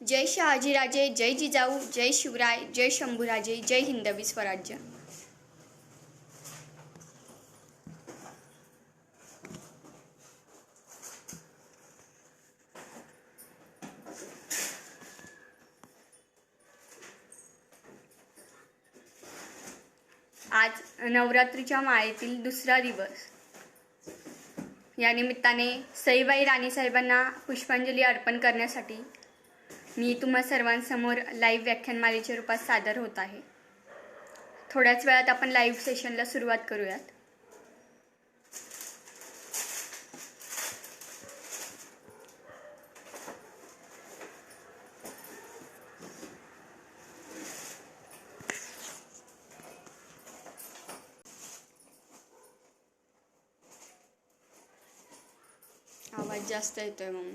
जय शहाजीराजे, जय जिजाऊ, जय शिवराय, जय शंभूराजे, जय हिंदवी स्वराज्य। आज नवरात्रीच्या माळेतील दुसरा दिवस। या निमित्ताने सईबाई राणीसाहेबांना पुष्पांजली अर्पण करण्यासाठी मी तुम्हा सर्वांसमोर लाईव्ह व्याख्यानमालेच्या रूपात सादर होत आहे। थोड्याच वेळात आपण लाईव्ह सेशनला सुरुवात करूयात। आवाज जास्त येतोय मग।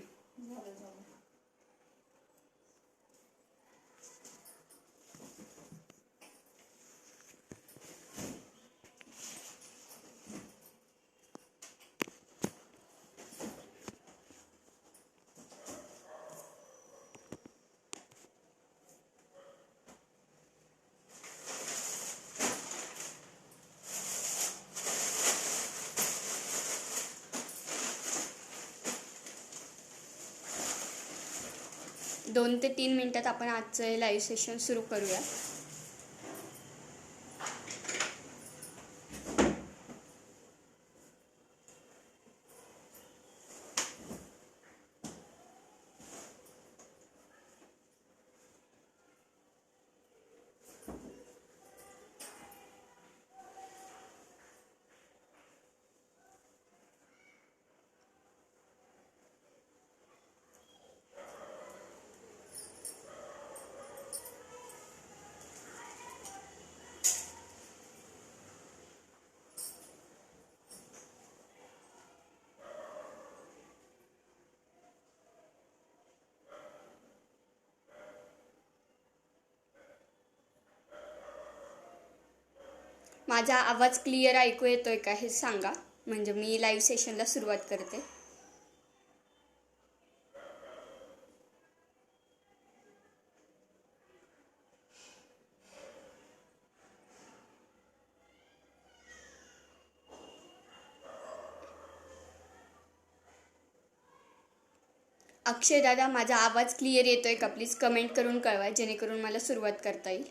2 ते 3 मिनिटात आपण आजचं लाईव्ह सेशन सुरू करूया। माझा आवाज क्लिअर ऐकू येतोय का हे सांगा, म्हणजे मी लाईव्ह सेशनला सुरुवात करते। अक्षय दादा, माझा आवाज क्लिअर येतोय का? प्लीज कमेंट करून कळवा, जेणेकरून मला सुरुवात करता येईल।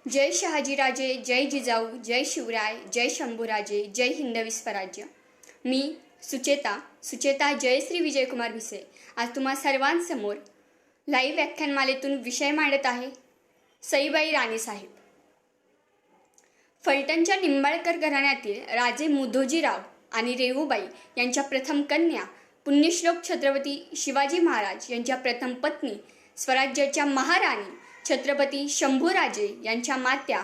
जय शहाजीराजे, जय जिजाऊ, जय शिवराय, जय शंभूराजे, जय हिंदवी स्वराज्य। मी सुचेता जयश्री विजयकुमार भिसे आज तुम्हा सर्वांसमोर लाईव्ह व्याख्यानमालेतून विषय मांडत आहे सईबाई राणीसाहेब। फलटणच्या निंबाळकर घराण्यातील राजे मुधोजीराव आणि रेवूबाई यांच्या प्रथम कन्या, पुण्यश्लोक छत्रपती शिवाजी महाराज यांच्या प्रथम पत्नी, स्वराज्याच्या महाराणी छत्रपती शंभूराजे यांच्या मात्या।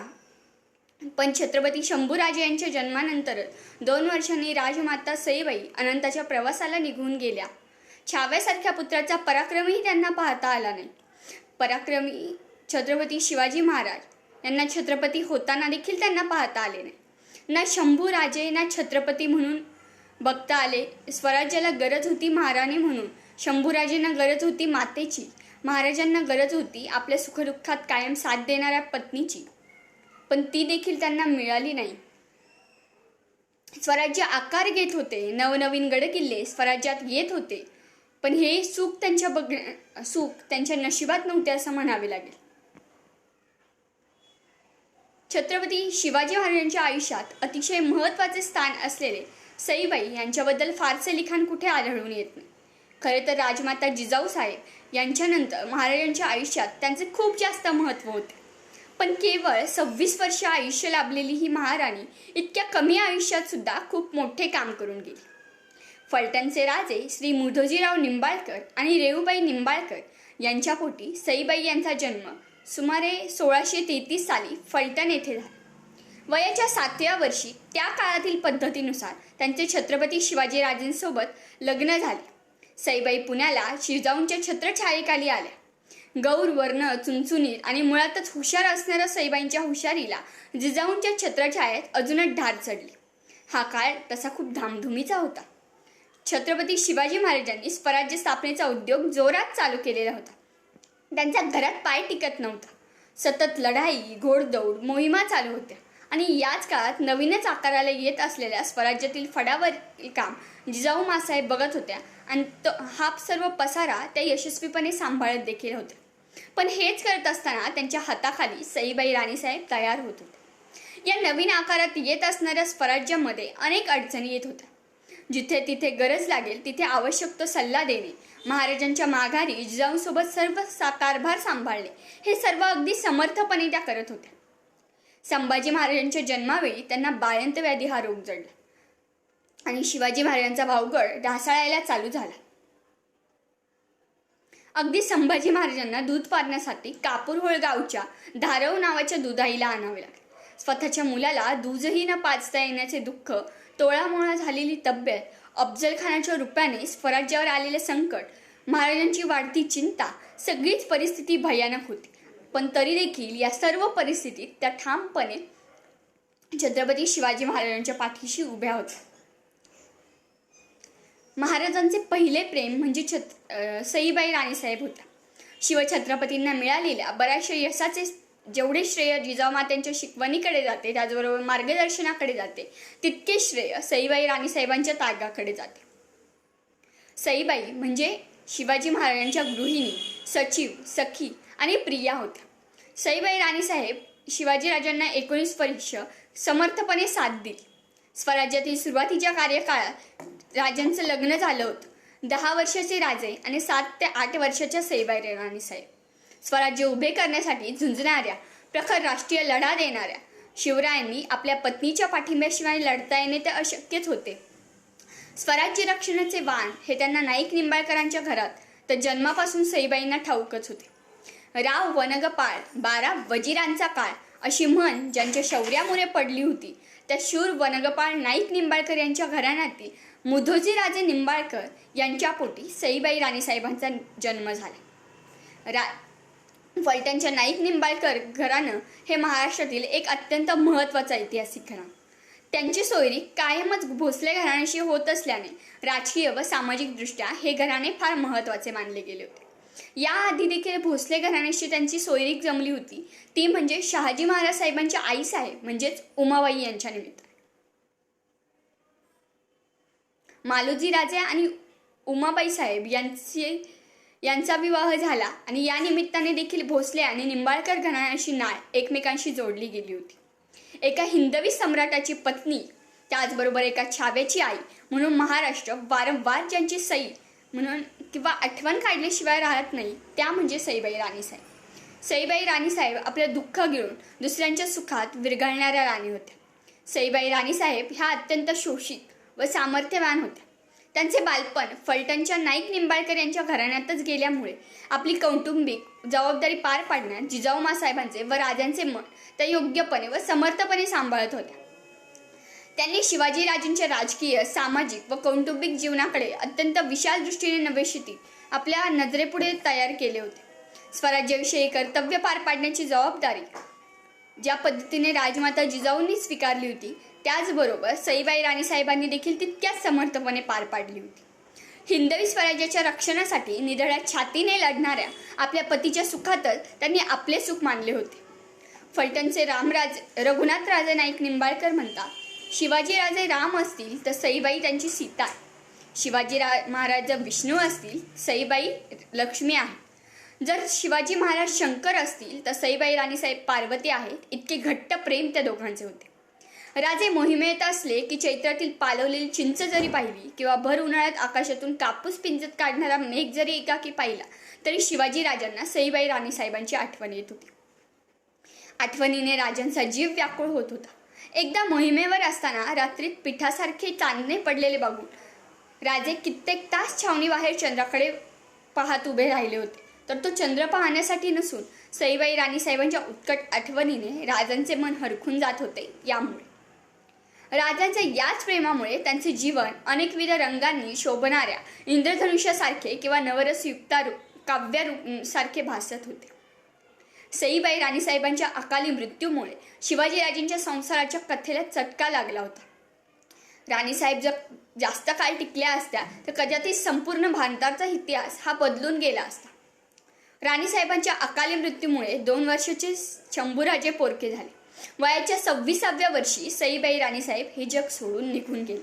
पण छत्रपती शंभूराजे यांच्या जन्मानंतर 2 वर्षांनी राजमाता सईबाई अनंताच्या प्रवासाला निघून गेल्या। छाव्यासारख्या पुत्राचा पराक्रमही त्यांना पाहता आला नाही। पराक्रमी छत्रपती शिवाजी महाराज यांना छत्रपती होताना देखील त्यांना पाहता आले नाही। ना शंभूराजे ना छत्रपती म्हणून बघता आले। स्वराज्याला गरज होती महाराणी म्हणून, शंभूराजेंना गरज होती मातेची, महाराजांना गरज होती आपल्या सुखदुःखात कायम साथ देणाऱ्या पत्नीची, पण ती देखील त्यांना मिळाली नाही। स्वराज्य आकार घेत होते, नवनवीन गडकिल्ले स्वराज्यात येत होते, पण हे सुख त्यांच्या नशिबात नव्हते असं म्हणावे लागेल। छत्रपती शिवाजी महाराजांच्या आयुष्यात अतिशय महत्त्वाचे स्थान असलेले सईबाई यांच्याबद्दल फारसे लिखाण कुठे आढळून येत नाही। खरे तर राजमाता जिजाऊसाहेब यांच्यानंतर महाराजांच्या आयुष्यात त्यांचे खूप जास्त महत्त्व होते, पण केवळ 26 वर्ष आयुष्य लाभलेली ही महाराणी इतक्या कमी आयुष्यात सुद्धा खूप मोठे काम करून गेली। फलटणचे राजे श्री मुधोजीराव निंबाळकर आणि रेवूबाई निंबाळकर यांच्या पोटी सईबाई यांचा जन्म सुमारे 1633 साली फलटण येथे झाला. वयाच्या 7व्या वर्षी त्या काळातील पद्धतीनुसार त्यांचे छत्रपती शिवाजीराजेंसोबत लग्न झाले. सईबाई पुण्याला जिजाऊंच्या छत्रछायेखाली आल्या. गौर वर्ण चुणचुणीत आणि मुळातच हुशार असणाऱ्या सईबाईंच्या हुशारीला जिजाऊंच्या छत्रछायेत अजूनच धार चढली. हा काळ तसा खूप धामधुमीचा होता. छत्रपती शिवाजी महाराजांनी स्वराज्य स्थापनेचा उद्योग जोरात चालू केलेला होता. त्यांच्या घरात पाय टिकत नव्हता. सतत लढाई, घोडदौड, मोहिमा चालू होत्या आणि याच काळात नवीनच आकाराला येत असलेल्या स्वराज्यातील फडावरील काम जिजाऊ मासाहेब बघत होत्या आणि हा सर्व पसारा त्या यशस्वीपणे सांभाळत देखील होत्या. पण हेच करत असताना त्यांच्या हाताखाली सईबाई राणीसाहेब तयार होत होत्या. या नवीन आकारात येत असणाऱ्या स्वराज्यामध्ये अनेक अडचणी येत होत्या. जिथे तिथे गरज लागेल तिथे आवश्यक तो सल्ला देणे, महाराजांच्या माघारी जिजाऊंसोबत सर्व कारभार सांभाळणे, हे सर्व अगदी समर्थपणे त्या करत होत्या. संभाजी महाराजांच्या जन्मावेळी त्यांना बाळंत व्याधी हा रोग जडला आणि शिवाजी महाराजांचा भावगड ढासळायला चालू झाला. अगदी संभाजी महाराजांना दूध पाजण्यासाठी कापूरहोळ गावच्या धारव नावाच्या दुधाईला आणावे लागले. स्वतःच्या मुलाला दूधही न पाजता येण्याचे दुःख, तोळामोळा झालेली तब्येत, अफजलखानाच्या रुपयाने स्वराज्यावर आलेले संकट, महाराजांची वाढती चिंता, सगळीच परिस्थिती भयानक होती. पण तरी देखील या सर्व परिस्थितीत त्या ठामपणे छत्रपती शिवाजी महाराजांच्या पाठीशी उभ्या होत्या. महाराजांचे पहिले प्रेम म्हणजे सईबाई राणीसाहेब होत्या. शिवछत्रपतींना मिळालेल्या बऱ्याचशा यशाचे जेवढे श्रेय जिजाऊ मात्यांच्या शिकवणीकडे जाते, त्याचबरोबर मार्गदर्शनाकडे जाते, तितके श्रेय सईबाई राणीसाहेबांच्या त्यागाकडे जाते. सईबाई म्हणजे शिवाजी महाराजांच्या गृहिणी, सचिव, सखी आणि प्रिया होत्या. सईबाई राणीसाहेब शिवाजीराजांना 19 वर्ष समर्थपणे साथ दिली. स्वराज्यातील सुरुवातीच्या कार्यकाळात राजांचं लग्न झालं होतं. 10 वर्षाचे राजे आणि 7 ते 8 वर्षाच्या सईबाई राणीसाहेब. स्वराज्य उभे करण्यासाठी झुंजणाऱ्या, प्रखर राष्ट्रीय लढा देणाऱ्या शिवरायांनी आपल्या पत्नीच्या पाठिंब्याशिवाय लढता येणे ते अशक्यच होते. स्वराज्य रक्षणाचे वाण हे त्यांना नाईक निंबाळकरांच्या घरात तर जन्मापासून सईबाईंना ठाऊकच होते. राव वनगपाळ 12 वजिरांचा काळ अशी म्हण ज्यांच्या शौर्यामुळे पडली होती, त्या शूर वनगपाळ नाईक निंबाळकर यांच्या घराण्यातील मुधोजी राजे निंबाळकर यांच्या पोटी सईबाई राणीसाहेबांचा जन्म झाला. फलटणच्या नाईक निंबाळकर घराणं हे महाराष्ट्रातील एक अत्यंत महत्त्वाचं ऐतिहासिक घराणं. त्यांची सोयरी कायमच भोसले घराण्याशी होत असल्याने राजकीय व सामाजिक दृष्ट्या हे घराणे फार महत्त्वाचे मानले गेले होते. याआधी देखील भोसले घराण्याशी त्यांची सोयरीक जमली होती, ती म्हणजे शहाजी महाराज साहेबांच्या आईसाहेब म्हणजेच उमाबाई यांच्या निमित्ताने. मालोजी राजे आणि उमाबाई साहेब यांचा विवाह झाला आणि या निमित्ताने देखील भोसले आणि निंबाळकर घराण्याशी नाळ एकमेकांशी जोडली गेली होती. एका हिंदवी सम्राटाची पत्नी, त्याचबरोबर एका छाव्याची आई म्हणून महाराष्ट्र वारंवार ज्यांची सई म्हणून किंवा आठवण काढल्याशिवाय राहत नाही, त्या म्हणजे सईबाई राणीसाहेब. सईबाई राणीसाहेब आपलं दुःख गिळून दुसऱ्यांच्या सुखात विरघळणाऱ्या राणी होत्या. सईबाई राणीसाहेब ह्या अत्यंत शोषित व सामर्थ्यवान होत्या. त्यांचे बालपण फलटणच्या नाईक निंबाळकर यांच्या घराण्यातच गेल्यामुळे आपली कौटुंबिक जबाबदारी पार पाडण्यात जिजाऊ मासाहेबांचे व राजांचे मन त्या योग्यपणे व समर्थपणे सांभाळत होत्या. त्यांनी शिवाजीराजांच्या राजकीय, सामाजिक व कौटुंबिक जीवनाकडे अत्यंत विशाल दृष्टीने नवेशिती आपल्या नजरेपुढे तयार केले होते. स्वराज्याविषयी कर्तव्य पार पाडण्याची जबाबदारी ज्या पद्धतीने राजमाता जिजाऊंनी स्वीकारली होती, त्याचबरोबर सईबाई राणीसाहेबांनी देखील तितक्याच समर्थपणे पार पाडली होती. हिंदवी स्वराज्याच्या रक्षणासाठी निधड्या छातीने लढणाऱ्या आपल्या पतीच्या सुखातच त्यांनी आपले सुख मानले होते. फलटणचे रामराजे रघुनाथ राजे नाईक निंबाळकर म्हणतात, शिवाजीराजे राम असतील तर सईबाई त्यांची सीता आहे. शिवाजी महाराज विष्णू असतील, सईबाई लक्ष्मी आहे. जर शिवाजी महाराज शंकर असतील तर सईबाई राणीसाहेब पार्वती आहेत. इतके घट्ट प्रेम त्या दोघांचे होते. राजे मोहिमेत असले की चैत्रातील पालवलेली चिंच जरी पाहिली किंवा भर उन्हाळ्यात आकाशातून कापूस पिंजत काढणारा मेघ जरी एकाकी पाहिला तरी शिवाजी राजांना सईबाई राणीसाहेबांची आठवण येत होती. आठवणीने राजांचा जीव व्याकुळ होत होता. एकदा मोहिमेवर असताना रात्रीत पिठासारखे चांदणे पडलेले बघून राजे कित्येक तास छावणी बाहेर चंद्राकडे पाहत उभे राहिले होते. तर तो चंद्र पाहण्यासाठी नसून सईबाई राणीसाहेबांच्या उत्कट आठवणीने राजांचे मन हरखून जात होते. यामुळे राजांच्या याच प्रेमामुळे त्यांचे जीवन अनेकविध रंगांनी शोभणाऱ्या इंद्रधनुष्यासारखे किंवा नवरसयुक्ता काव्य सारखे भासत होते. सईबाई राणीसाहेबांच्या अकाली मृत्यूमुळे शिवाजीराजेंच्या संसाराच्या कथेला चटका लागला होता. राणीसाहेब जर जास्त काळ टिकल्या असत्या तर कदाचित संपूर्ण भारताचा इतिहास हा बदलून गेला असता. राणीसाहेबांच्या अकाली मृत्यूमुळे 2 वर्षाचे शंभूराजे पोरके झाले. वयाच्या 26व्या वर्षी सईबाई राणीसाहेब हे जग सोडून निघून गेले,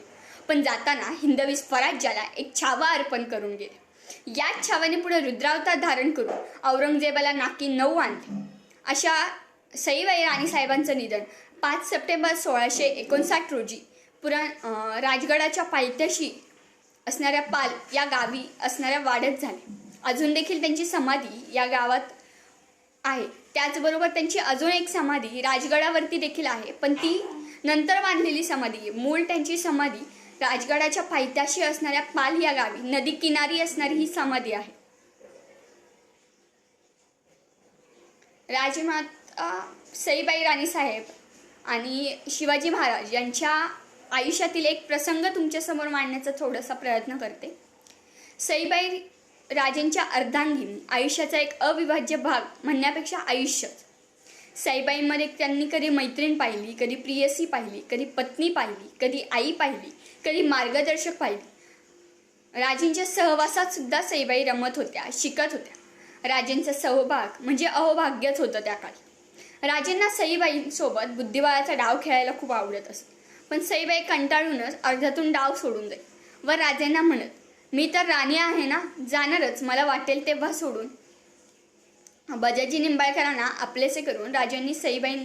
पण जाताना हिंदवी स्वराज्याला एक छावा अर्पण करून गेले. याच छाव्याने पुढे रुद्रावतार धारण करून औरंगजेबाला नाकी 9 आणले. अशा सईबाई राणीसाहेबांचं निधन 5 सप्टेंबर 1659 रोजी राजगडाच्या पायथ्याशी असणाऱ्या पाल या गावी असणाऱ्या वाड्यात झाले. अजून देखील त्यांची समाधी या गावात आहे. त्याचबरोबर त्यांची अजून एक समाधी राजगडावरती देखील आहे, पण ती नंतर बांधलेली समाधी आहे. मूळ त्यांची समाधी राजगडाच्या पायथ्याशी असणाऱ्या पाल या गावी नदी किनारी असणारी ही समाधी आहे. राजमाता सईबाई राणीसाहेब आणि शिवाजी महाराज यांच्या आयुष्यातील एक प्रसंग तुमच्यासमोर मांडण्याचा थोडासा प्रयत्न करते. सईबाई राजेंच्या अर्धांगिनी आयुष्याचा एक अविभाज्य भाग म्हणण्यापेक्षा आयुष्यच. सईबाईंमध्ये त्यांनी कधी मैत्रीण पाहिली, कधी प्रियसी पाहिली, कधी पत्नी पाहिली, कधी आई पाहिली, कधी मार्गदर्शक पाहिली. राजेंच्या सहवासात सुद्धा सईबाई रमत होत्या, शिकत होत्या. राजेंचा सहभाग म्हणजे अहोभाग्यच होतं त्या काळी. राजेंना सईबाईंसोबत बुद्धिबळाचा डाव खेळायला खूप आवडत असत, पण सईबाई कंटाळूनच अर्ध्यातून डाव सोडून जाईल व राजेंना म्हणत, मी तर राणी आहे ना, जाणारच, मला वाटेल तेव्हा सोडून. बजाजी निंबाळकरांना आपलेसे करून राजांनी सईबाई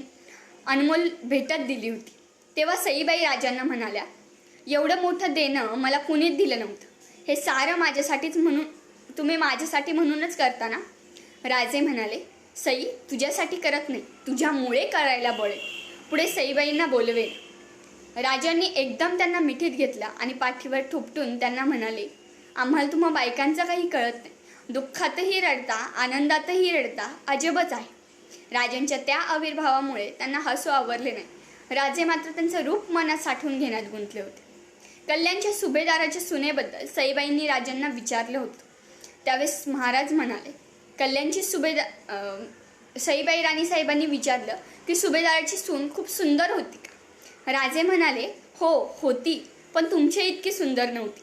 अनमोल भेटत दिली होती. तेव्हा सईबाई राजांना म्हणाल्या, एवढं मोठं देणं मला कुणीच दिलं नव्हतं. हे सारं माझ्यासाठीच म्हणून तुम्ही माझ्यासाठी म्हणूनच करता ना. राजे म्हणाले, सई तुझ्यासाठी करत नाही, तुझ्यामुळे करायला बोलेल. पुढे सईबाईंना बोलवेल. राजांनी एकदम त्यांना मिठीत घेतला आणि पाठीवर थोपटून त्यांना म्हणाले, आम्हाला तुम्हा बायकांचं काही कळत नाही. दुःखातही रडता, आनंदातही रडता, अजबच आहे. राजांच्या त्या आविर्भावामुळे त्यांना हसू आवरले नाही. राजे मात्र त्यांचं रूप मनात साठवून घेण्यात गुंतले होते. कल्याणच्या सुभेदाराच्या सुनेबद्दल सईबाईंनी राजांना विचारलं होतं. त्यावेळेस महाराज म्हणाले, कल्याणची सईबाई राणीसाहेबांनी विचारलं की सुभेदाराची सून खूप सुंदर होती का. राजे म्हणाले, हो होती, पण तुमच्या इतकी सुंदर नव्हती.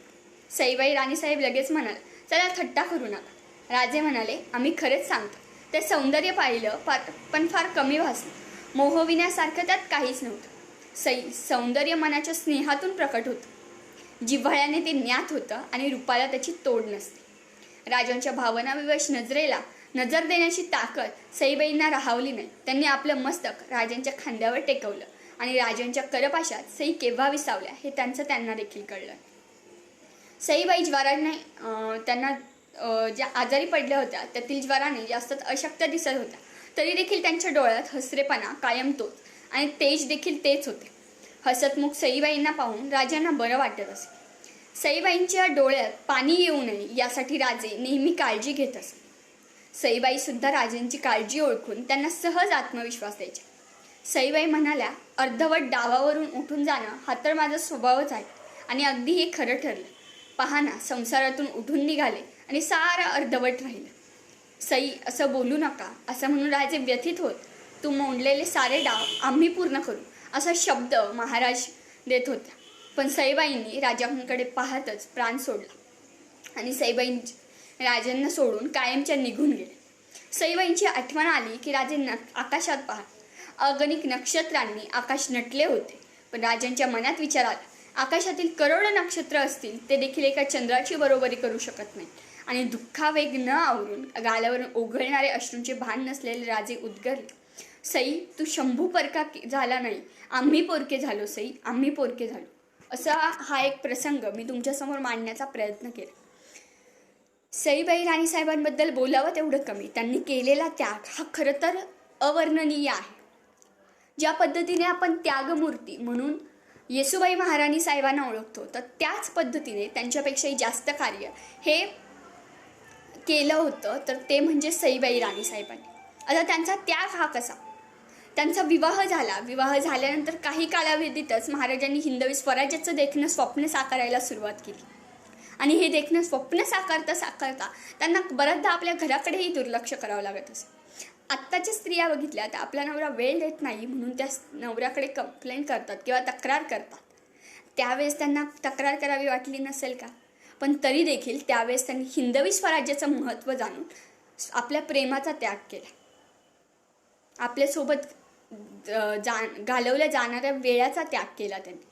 सईबाई राणीसाहेब लगेच म्हणाले, चला थट्टा करू नका. राजे म्हणाले, आम्ही खरेच सांगतो, ते सौंदर्य पाहिलं पण फार कमी भासलं. मोहविण्यासारखं त्यात काहीच नव्हतं. सौंदर्य मनाच्या स्नेहातून प्रकट होतं, जिव्हाळ्याने ते ज्ञात होतं आणि रूपाला त्याची तोड नसते. राजांच्या भावनाविवश नजरेला नजर देण्याची ताकद सईबाईंना राहावली नाही. त्यांनी आपलं मस्तक राजांच्या खांद्यावर टेकवलं आणि राजांच्या करपाशात सई केव्हा विसावल्या हे त्यांना देखील कळलं. सईबाई ज्वराने त्यांना ज्या आजारी पडल्या होत्या त्यातील ज्वराने जास्त अशक्त दिसत होत्या, तरी देखील त्यांच्या डोळ्यात हसरेपणा कायम तोच आणि तेज देखील तेच होते. हसतमुख सईबाईंना पाहून राजांना बरं वाटत असे. सईबाईंच्या डोळ्यात पाणी येऊ नये यासाठी राजे नेहमी काळजी घेत असत. सईबाई सुद्धा राजांची काळजी ओळखून त्यांना सहज आत्मविश्वास द्यायच्या. सईबाई म्हणाल्या, अर्धवट डावावरून उठून जाणं हा तर माझा स्वभावच आहे आणि अगदी हे खरं ठरलं. पहा ना, संसारातून उठून निघाले आणि सारं अर्धवट राहिलं. सई असं बोलू नका असं म्हणून राजे व्यथित होत, तू मोडलेले सारे डाव आम्ही पूर्ण करू असा शब्द महाराज देत होत्या. पण सईबाईंनी राजांकडे पाहतच प्राण सोडला आणि सईबाई राजांना सोडून कायमच्या निघून गेले. सईबाईंची आठवण आली की राजे आकाशात पाहत. अगणित नक्षत्रांनी आकाश नटले होते, पण राजांच्या मनात विचार आला, आकाशातील करोडो नक्षत्र असतील ते देखील एका चंद्राची बरोबरी करू शकत नाही. आणि दुःखावेग न आवरून गालावरून ओघळणारे अश्रूंचे भान नसलेले राजे उद्गारले, सई तू शंभू परका झाला नाही, आम्ही पोरके झालो सई, आम्ही पोरके झालो. असा हा एक प्रसंग मी तुमच्यासमोर मांडण्याचा प्रयत्न केला. सईबाई राणीसाहेबांबद्दल बोलावं तेवढं कमी. त्यांनी केलेला त्याग हा खरं तर अवर्णनीय आहे. ज्या पद्धतीने आपण त्यागमूर्ती म्हणून येसूबाई महाराणी साहेबांना ओळखतो, तर त्याच पद्धतीने त्यांच्यापेक्षाही जास्त कार्य हे केलं होतं, तर ते म्हणजे सईबाई राणीसाहेबांनी. आता त्यांचा त्याग हा कसा? त्यांचा विवाह झाला. विवाह झाल्यानंतर काही कालावधीतच महाराजांनी हिंदवी स्वराज्याचं देखणं स्वप्न साकारायला सुरुवात केली. आणि हे देखणं स्वप्न साकारता साकारता त्यांना बऱ्याचदा आपल्या घराकडेही दुर्लक्ष करावं लागत असं. आत्ताच्या स्त्रिया बघितल्या तर आपला नवरा वेळ देत नाही म्हणून त्या नवऱ्याकडे कंप्लेंट करतात किंवा तक्रार करतात. त्यावेळेस त्यांना तक्रार करावी वाटली नसेल का? पण तरी देखील त्यावेळेस त्यांनी हिंदवी स्वराज्याचं महत्त्व जाणून आपल्या प्रेमाचा त्याग केला. आपल्यासोबत घालवल्या जाणाऱ्या वेळाचा त्याग केला त्यांनी.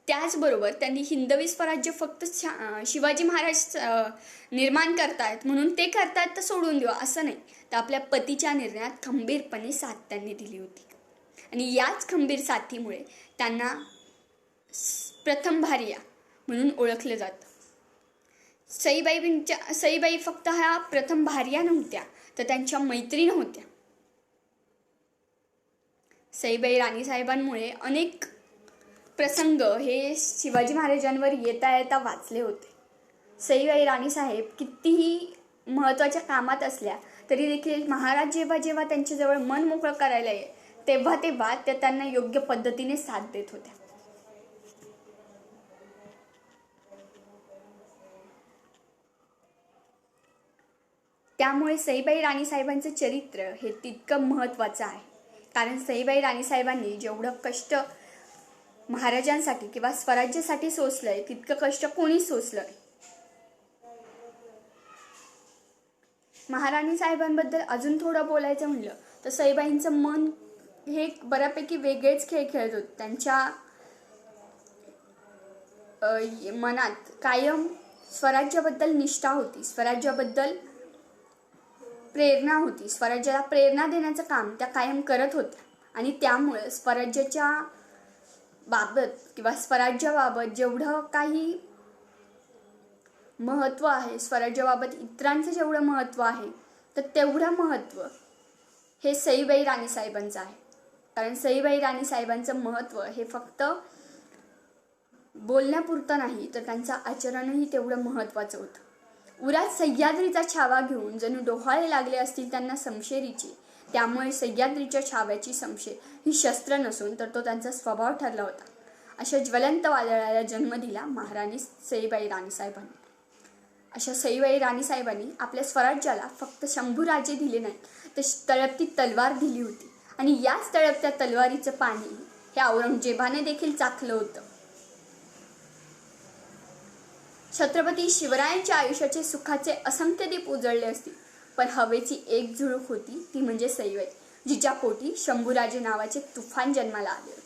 त्याचबरोबर त्यांनी हिंदवी स्वराज्य फक्त शिवाजी महाराज निर्माण करतायत म्हणून ते करतायत तर सोडून देऊ असं नाही, तर आपल्या पतीच्या निर्णयात खंबीरपणे साथ त्यांनी दिली होती. आणि याच खंबीर साथीमुळे त्यांना प्रथम भार्या म्हणून ओळखलं जातं. सईबाई फक्त ह्या प्रथम भार्या नव्हत्या तर त्यांच्या मैत्रीण होत्या. सईबाई राणीसाहेबांमुळे अनेक प्रसंग हे शिवाजी महाराजांवर येता येता वाचले होते. सईबाई राणीसाहेब कितीही महत्त्वाच्या कामात असल्या तरी देखील महाराज जेव्हा जेव्हा त्यांच्याजवळ मन मोकळं करायला ये तेव्हा त्या त्यांना योग्य पद्धतीने साथ देत होत्या. त्यामुळे सईबाई राणीसाहेबांचं चरित्र हे तितकं महत्त्वाचं आहे. कारण सईबाई राणीसाहेबांनी जेवढं कष्ट महाराजांसाठी किंवा स्वराज्यासाठी सोसलंय तितकं कष्ट कोणी सोसलंय. महाराणी साहेबांबद्दल अजून थोडं बोलायचं म्हणलं तर सईबाईंचं मन हे बऱ्यापैकी वेगळेच खेळ खेळत होते. त्यांच्या मनात कायम स्वराज्याबद्दल निष्ठा होती, स्वराज्याबद्दल प्रेरणा होती. स्वराज्याला प्रेरणा देण्याचं काम त्या कायम करत होत्या. आणि त्यामुळे स्वराज्याच्या बाबत किंवा स्वराज्याबाबत जेवढं काही महत्त्व आहे, स्वराज्याबाबत इतरांचं जेवढं महत्त्व आहे तर तेवढं महत्त्व हे सईबाई राणीसाहेबांचं आहे. कारण सईबाई राणीसाहेबांचं महत्त्व हे फक्त बोलण्यापुरतं नाही तर त्यांचं आचरणही तेवढं महत्त्वाचं होतं. उरात सह्याद्रीचा छावा घेऊन जणू डोहाळे लागले असतील त्यांना समशेरीचे. त्यामुळे सह्याद्रीच्या छाव्याची समशेर ही शस्त्र नसून तर तो त्यांचा स्वभाव ठरला होता. अशा ज्वलंत वादळाला जन्म दिला महाराणी सईबाई राणीसाहेबांनी. अशा सईबाई राणीसाहेबांनी आपल्या स्वराज्याला फक्त शंभूराजे दिले नाही तर तळपती तलवार दिली होती. आणि याच तळपत्या तलवारीचं पाणी हे औरंगजेबाने देखील चाखलं होतं. छत्रपती शिवरायांच्या आयुष्याचे सुखाचे असंख्य दीप उजळले असतील पण हवेची एक झुळूक होती ती म्हणजे सईबाई, जिच्या पोटी शंभूराजे नावाचे तुफान जन्माला आले होते.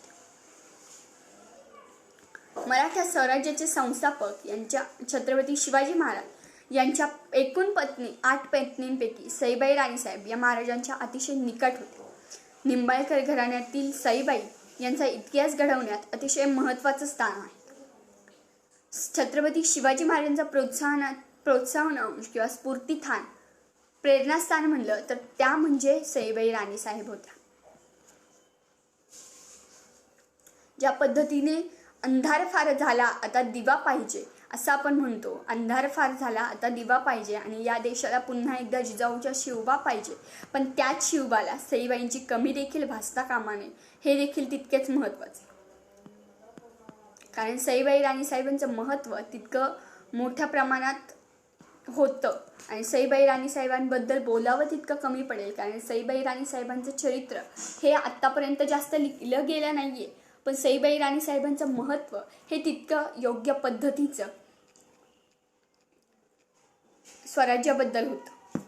मराठा स्वराज्याचे संस्थापक यांच्या छत्रपती शिवाजी महाराज यांच्या एकूण पत्नी 8 पत्नींपैकी सईबाई राणीसाहेब या महाराजांच्या अतिशय निकट होत्या. निंबाळकर घराण्यातील सईबाई यांचा इतिहास घडवण्यात अतिशय महत्त्वाचं स्थान आहे. छत्रपती शिवाजी महाराजांचा प्रोत्साहन अंश किंवा स्फूर्तिस्थान प्रेरणास्थान म्हणलं तर त्या म्हणजे सईबाई राणीसाहेब होत्या. ज्या पद्धतीने अंधार फार झाला आता दिवा पाहिजे असं आपण म्हणतो, अंधार फार झाला आता दिवा पाहिजे आणि या देशाला पुन्हा एकदा जिजाऊच्या शिवबा पाहिजे, पण त्याच शिवबाला सईबाईंची कमी देखील भासता कामा नये हे देखील तितकेच महत्त्वाचे. कारण सईबाई राणीसाहेबांचं महत्त्व तितकं मोठ्या प्रमाणात होतं आणि सईबाई राणीसाहेबांबद्दल बोलावं तितकं कमी पडेल. कारण सईबाई राणीसाहेबांचं चरित्र हे आत्तापर्यंत जास्त लिहिलं गेलं नाही आहे, पण सईबाई राणीसाहेबांचं महत्त्व हे तितकं योग्य पद्धतीचं स्वराज्याबद्दल होतं.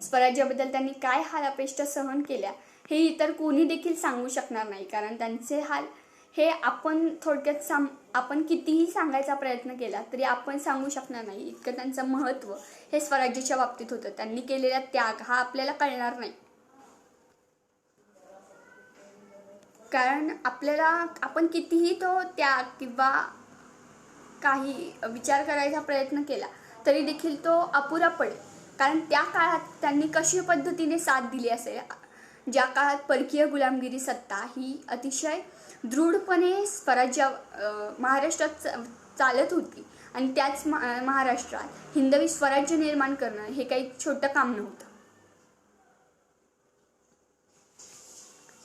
स्वराज्याबद्दल त्यांनी काय हाल अपेष्टा सहन केल्या हे इतर कोणी देखील सांगू शकणार नाही. कारण त्यांचे हाल हे आपण थोडक्यात आपण कितीही सांगायचा प्रयत्न केला तरी आपण सांगू शकणार नाही इतकं त्यांचं महत्त्व हे स्वराज्याच्या बाबतीत होतं. त्यांनी केलेला त्याग हा आपल्याला कळणार नाही. कारण आपण कितीही तो त्याग किंवा काही विचार करायचा प्रयत्न केला तरी देखील तो अपुरा पडेल. कारण त्या काळात त्यांनी कशा पद्धतीने साथ दिली असेल, ज्या काळात परकीय गुलामगिरी सत्ता ही अतिशय दृढपणे महाराष्ट्रात चालत होती आणि त्याच महाराष्ट्रात हिंदवी स्वराज्य निर्माण करणं हे काही छोटं काम नव्हतं.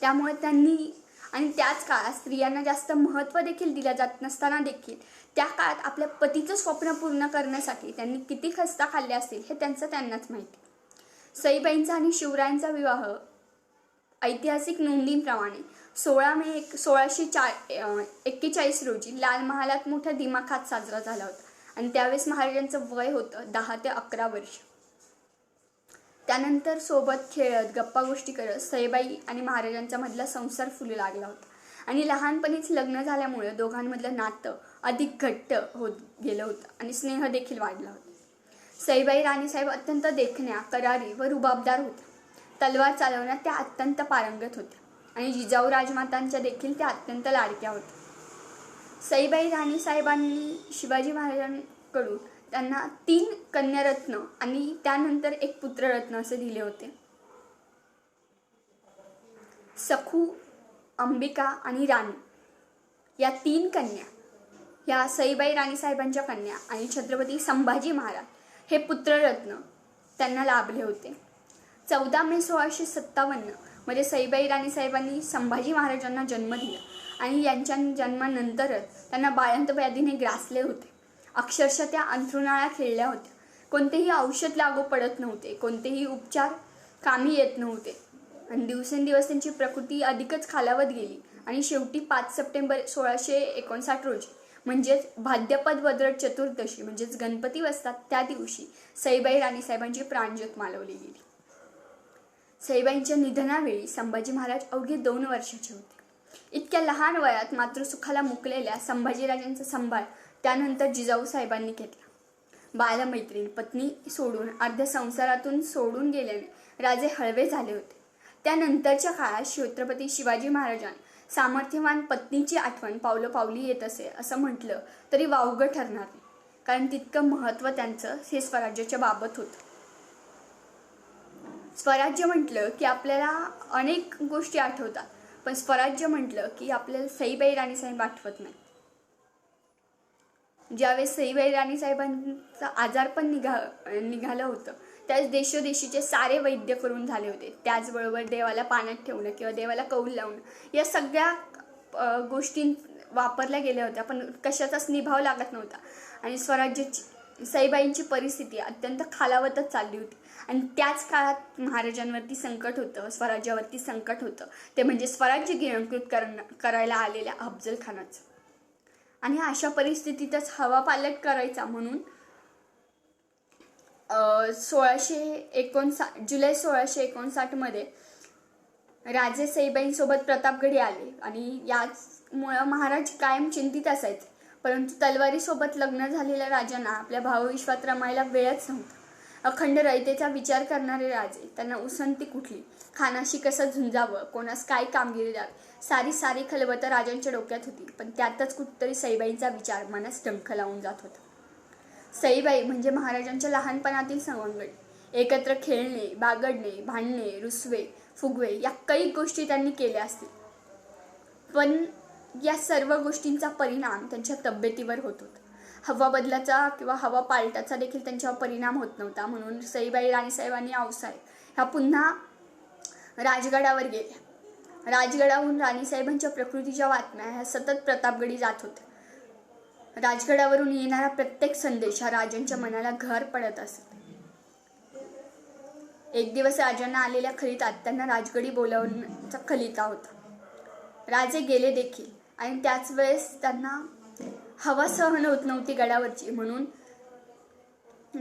त्यामुळे त्यांनी आणि त्याच काळात स्त्रियांना जास्त महत्त्व देखील दिलं जात नसताना देखील त्या काळात आपल्या पतीचं स्वप्न पूर्ण करण्यासाठी त्यांनी किती खस्ता खाल्ले असतील हे त्यांनाच माहिती. सईबाईंचा आणि शिवरायांचा विवाह ऐतिहासिक नोंदींप्रमाणे 16 मे 1641 रोजी लाल महालात मोठ्या दिमाखात साजरा झाला होता आणि त्यावेळेस महाराजांचं वय होतं 10 ते 11 वर्ष. त्यानंतर सोबत खेळत गप्पा गोष्टी करत सईबाई आणि महाराजांचा मधला संसार फुलू लागला होता आणि लहानपणीच लग्न झाल्यामुळे दोघांमधलं नातं अधिक घट्ट होत गेलं होतं आणि स्नेह देखील वाढला होता. सईबाई राणीसाहेब अत्यंत देखण्या, करारी व रुबाबदार होत्या. तलवार चालवण्यात त्या अत्यंत पारंगत होत्या आणि जिजाऊ राजमातांच्या देखील त्या अत्यंत लाडक्या होत्या. सईबाई राणीसाहेबांनी शिवाजी महाराजांकडून त्यांना 3 कन्यारत्न आणि त्यानंतर 1 पुत्ररत्न असे दिले होते. सखू, अंबिका आणि राणी या 3 कन्या या सईबाई राणीसाहेबांच्या कन्या आणि छत्रपती संभाजी महाराज हे पुत्ररत्न त्यांना लाभले होते. 14 मे 1657 मध्ये सईबाई राणीसाहेबांनी संभाजी महाराजांना जन्म दिला आणि यांच्या जन्मानंतरच त्यांना बाळंत व्याधीने ग्रासले होते. अक्षरशः त्या अंथरुणाला खिळल्या होत्या. कोणतेही औषध लागू पडत नव्हते, कोणतेही उपचार कामी येत नव्हते आणि दिवसेंदिवस त्यांची प्रकृती अधिकच खालावत गेली आणि शेवटी 5 सप्टेंबर 1659 रोजी म्हणजेच भाद्रपद वद्रट चतुर्दशी म्हणजेच गणपती बसतात त्या दिवशी सईबाई राणीसाहेबांची प्राणज्योत मालवली गेली. सईबाईंच्या निधनावेळी संभाजी महाराज अवघे 2 वर्षाचे होते. इतक्या लहान वयात मातृसुखाला मुकलेल्या संभाजीराजांचा सांभाळ त्यानंतर जिजाऊ साहेबांनी घेतला. बालमैत्रीण पत्नी सोडून अर्ध्या संसारातून सोडून गेल्याने राजे हळवे झाले होते. त्यानंतरच्या काळात छत्रपती शिवाजी महाराजांना सामर्थ्यवान पत्नीची आठवण पावलोपावली येत असे असं म्हटलं तरी वावगं ठरणार नाही, कारण तितकं महत्त्व त्यांचं हे स्वराज्याच्या बाबत होतं. स्वराज्य म्हटलं की आपल्याला अनेक गोष्टी आठवतात, पण स्वराज्य म्हटलं की आपल्याला सईबाई राणीसाहेब आठवत नाही. ज्यावेळेस सईबाई राणीसाहेबांचं आजारपण निघालं होतं त्यावेळेस देशोदेशीचे सारे वैद्य करून झाले होते. त्याचबरोबर देवाला पाण्यात ठेवणं किंवा देवाला कौल लावणं या सगळ्या गोष्टी वापरल्या गेल्या होत्या, पण कशाचाच निभाव लागत नव्हता आणि स्वराज्याची सईबाईंची परिस्थिती अत्यंत खालावतच चालली होती. आणि त्याच काळात महाराजांवरती संकट होतं, स्वराज्यावरती संकट होतं, ते म्हणजे स्वराज्य गिळंकृत करायला आलेल्या अफजल खानाचं. आणि अशा परिस्थितीतच हवापालट करायचा म्हणून जुलै 1659 मध्ये राजे सईबाईंसोबत प्रतापगडी आले आणि याचमुळं महाराज कायम चिंतित असायचे. परंतु तलवारीसोबत लग्न झालेल्या राजांना आपल्या भावविश्वात रमायला वेळच नव्हता. अखंड रयतेचा विचार करणारे राजे, त्यांना उसंती कुठली, खानाशी कसं झुंजावं, कोणास काय कामगिरी द्यावी, सारी खलबतं राजांच्या डोक्यात होती. पण त्यातच कुठतरी सईबाईंचा विचार मनास डंख लावून जात होता. सईबाई म्हणजे महाराजांच्या लहानपणातील सवंगडी. एकत्र खेळणे, बागडणे, भांडणे, रुसवे, फुगवे या कैक गोष्टी त्यांनी केल्या असतील, पण या सर्व गोष्टींचा परिणाम त्यांच्या तब्येतीवर होत होता. हवा बदलाचा किंवा हवा पालटाचा देखील त्यांच्यावर परिणाम होत नव्हता. म्हणून सईबाई राणीसाहेब आणि आऊसाहेब ह्या पुन्हा राजगडावर गेल्या. राजगडाहून राणीसाहेबांच्या प्रकृतीच्या बातम्या ह्या सतत प्रतापगडी जात होत्या. राजगडावरून येणारा प्रत्येक संदेश हा राजांच्या मनाला घर पडत असत. एक दिवस राजांना आलेल्या खलितात त्यांना राजगडी बोलावण्याचा खलिता होता. राजे गेले देखील आणि त्याच वेळेस त्यांना हवा सहन होत नव्हती गडावरची. म्हणून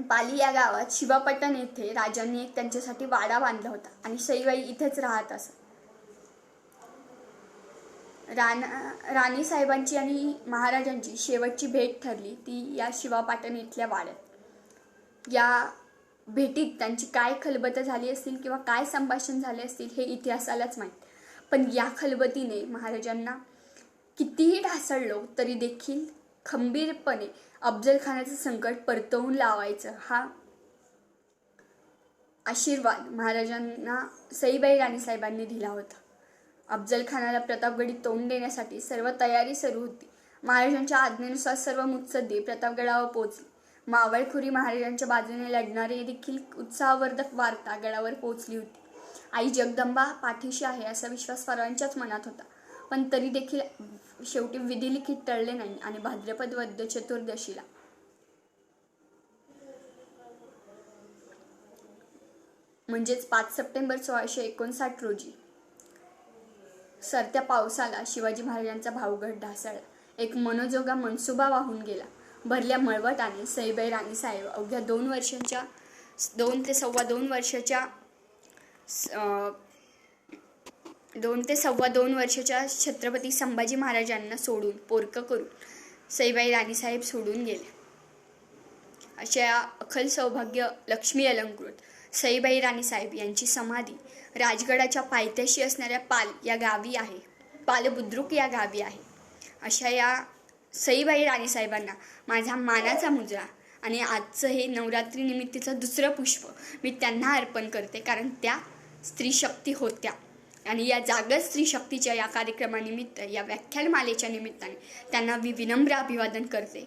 पाली या गावात शिवापट्टण येथे राजांनी एक त्यांच्यासाठी वाडा बांधला होता आणि सईबाई इथेच राहत असत. राणी साहेबांची आणि महाराजांची शेवटची भेट ठरली ती या शिवापाटण इथल्या वाड्यात. या भेटीत त्यांची काय खलबतं झाली असतील किंवा काय संभाषण झाले असतील हे इतिहासालाच माहीत, पण या खलबतीने महाराजांना कितीही ढासळलो तरी देखील खंबीरपणे अफजल खानाचं संकट परतवून लावायचं हा आशीर्वाद महाराजांना सईबाई राणीसाहेबांनी दिला होता. अफजल खानाला प्रतापगडी तोंड देण्यासाठी सर्व तयारी सुरू होती. महाराजांच्या आज्ञेनुसार सर्व मुत्सद्दी प्रतापगडावर पोहोचली. मावळखोरी महाराजांच्या बाजूने लढणारे देखील उत्साहवर्धक वार्ता गडावर पोहोचली होती. आई जगदंबा पाठीशी आहे असा विश्वास सर्वांच्याच मनात होता. पण तरी देखील शेवटी विधिलिखित टळले नाही आणि भाद्रपद वद्य चतुर्दशीला म्हणजेच 5 सप्टेंबर 1659 रोजी सरत्या पावसाला शिवाजी महाराजांचा भाऊगड ढासळला. एक मनोजोगा मनसुबा वाहून गेला. भरल्या मळवटाने सईबाई राणीसाहेब अवघ्या 2 ते सव्वा 2 वर्षाच्या छत्रपती संभाजी महाराजांना सोडून पोरकं करून सईबाई राणीसाहेब सोडून गेले. अशा अखल सौभाग्य लक्ष्मी अलंकृत सईबाई राणीसाहेब यांची समाधी राजगडाच्या पायथ्याशी असणाऱ्या पाल या गावी आहे. पालबुद्रुक या गावी आहे. अशा या सईबाई राणीसाहेबांना माझा मानाचा मुजरा आणि आजचं हे नवरात्री निमित्तीचं दुसरं पुष्प मी त्यांना अर्पण करते, कारण त्या स्त्री शक्ती होत्या. आणि या जागृत स्त्री शक्तीच्या या कार्यक्रमानिमित्त, या व्याख्यानमालेच्या निमित्ताने त्यांना मी विनम्र अभिवादन करते.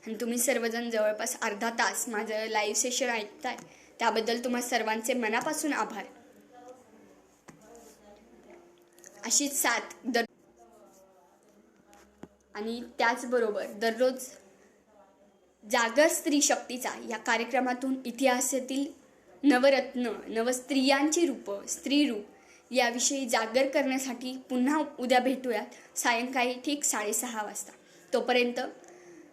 आणि तुम्ही सर्वजण जवळपास अर्धा तास माझं लाईव्ह सेशन ऐकताय, त्याबद्दल तुम्हा सर्वांचे मनापासून आभार. अशीच साथ आणि त्याचबरोबर दररोज जागर स्त्री शक्तीचा या कार्यक्रमातून इतिहासातील नवरत्न, नवस्त्रियांची रूपं, स्त्री रूप याविषयी जागर करण्यासाठी पुन्हा उद्या भेटूयात सायंकाळी ठीक 6:30 वाजता. तोपर्यंत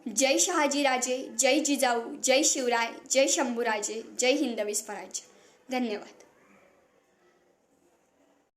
जय शहाजीराजे, जय जिजाऊ, जय शिवराय, जय शंभूराजे, जय हिंद स्वराज्य. धन्यवाद.